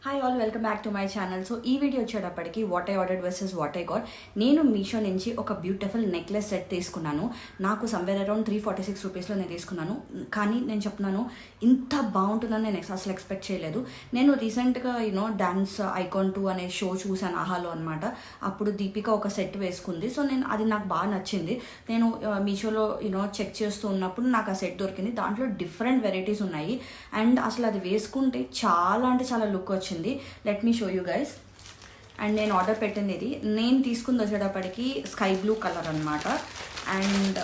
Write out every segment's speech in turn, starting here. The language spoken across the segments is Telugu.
Hi all, welcome back to my channel. So ఈ వీడియో వచ్చేటప్పటికి what I ordered versus what I got. నేను మీషో నుంచి ఒక బ్యూటిఫుల్ నెక్లెస్ సెట్ తీసుకున్నాను. నాకు సమ్వేర్ అరౌండ్ 346 రూపీస్లో నేను తీసుకున్నాను. కానీ నేను చెప్తున్నాను, ఇంత బాగుంటుందని నేను అసలు ఎక్స్పెక్ట్ చేయలేదు. నేను రీసెంట్గా డాన్స్ ఐకాన్ 2 అనే షో చూసాను ఆహాలో అనమాట. అప్పుడు దీపిక ఒక సెట్ వేసుకుంది. సో అది నాకు బాగా నచ్చింది. నేను మీషోలో చెక్ చేస్తూ ఉన్నప్పుడు నాకు ఆ సెట్ దొరికింది. దాంట్లో డిఫరెంట్ వెరైటీస్ ఉన్నాయి. అండ్ అసలు అది వేసుకుంటే చాలా అంటే చాలా లుక్ వచ్చింది. Let me show you guys. And నేను ఆర్డర్ పెట్టింది ఇది. నేను తీసుకుంది వచ్చేటప్పటికి స్కై బ్లూ కలర్ అనమాట. అండ్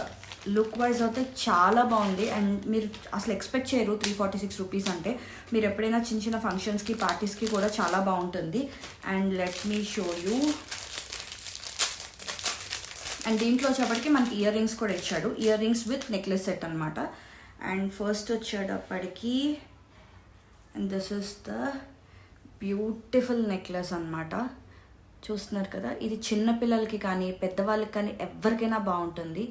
లుక్ వైజ్ అయితే చాలా బాగుంది. అండ్ మీరు అసలు ఎక్స్పెక్ట్ చేయరు 346 రూపీస్ అంటే. మీరు ఎప్పుడైనా చిన్న చిన్న ఫంక్షన్స్కి పార్టీస్కి కూడా చాలా బాగుంటుంది. And let me show you. And దీంట్లో వచ్చేటప్పటికి మనకి ఇయర్ రింగ్స్ కూడా ఇచ్చాడు. Ear rings with necklace set అనమాట. అండ్ ఫస్ట్ వచ్చేటప్పటికి and this is the beautiful necklace అనమాట. చూస్తున్నారు కదా, ఇది చిన్నపిల్లలకి కానీ పెద్దవాళ్ళకి కానీ ఎవరికైనా బాగుంటుంది.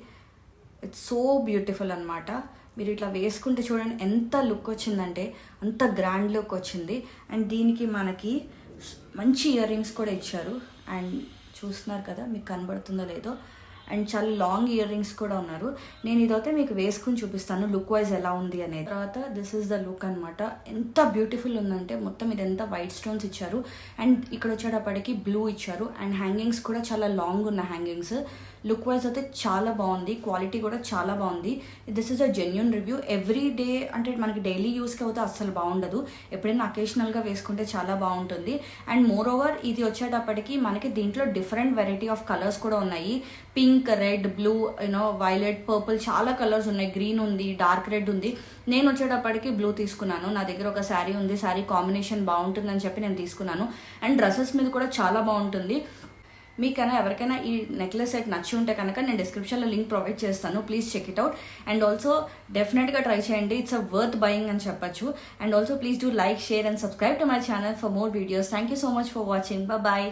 ఇట్స్ సో బ్యూటిఫుల్ అనమాట. మీరు ఇట్లా వేసుకుంటే చూడండి ఎంత లుక్ వచ్చిందంటే అంత గ్రాండ్ లుక్ వచ్చింది. అండ్ దీనికి మనకి మంచి ఇయర్ రింగ్స్ కూడా ఇచ్చారు. అండ్ చూస్తున్నారు కదా, మీకు కనబడుతుందో లేదో. అండ్ చాలా లాంగ్ ఇయర్ రింగ్స్ కూడా ఉన్నారు. నేను ఇదైతే మీకు వేసుకుని చూపిస్తాను లుక్ వైజ్ ఎలా ఉంది అనేది. తర్వాత దిస్ ఇస్ ద లుక్ అనమాట. ఎంత బ్యూటిఫుల్ ఉందంటే మొత్తం ఇదంతా వైట్ స్టోన్స్ ఇచ్చారు. అండ్ ఇక్కడ వచ్చేటప్పటికి బ్లూ ఇచ్చారు. అండ్ హ్యాంగింగ్స్ కూడా చాలా లాంగ్ ఉన్న హ్యాంగింగ్స్. లుక్ వైజ్ అయితే చాలా బాగుంది. క్వాలిటీ కూడా చాలా బాగుంది. This is a genuine review. Every day అంటే మనకి డైలీ యూస్కి అయితే అస్సలు బాగుండదు. ఎప్పుడైనా అకేషనల్గా వేసుకుంటే చాలా బాగుంటుంది. అండ్ మోర్ ఓవర్ ఇది వచ్చేటప్పటికి మనకి దీంట్లో డిఫరెంట్ వెరైటీ ఆఫ్ కలర్స్ కూడా ఉన్నాయి. Pink, red, blue, violet, purple చాలా కలర్స్ ఉన్నాయి. గ్రీన్ ఉంది, డార్క్ రెడ్ ఉంది. నేను వచ్చేటప్పటికి బ్లూ తీసుకున్నాను. నా దగ్గర ఒక శారీ ఉంది. శారీ కాంబినేషన్ బాగుంటుందని చెప్పి నేను తీసుకున్నాను. అండ్ డ్రెస్సెస్ మీద కూడా చాలా బాగుంటుంది. మీకైనా ఎవరికైనా ఈ నెక్లెస్ సెట్ నచ్చి ఉంటే కనుక నేను డిస్క్రిప్షన్లో లింక్ ప్రొవైడ్ చేస్తాను. Please check it out. And also డెఫినెట్గా ట్రై చేయండి. ఇట్స్ అ వర్త్ బయింగ్ అని చెప్పచ్చు. And also please do like, share and subscribe to my channel for more videos. Thank you so much for watching. Bye.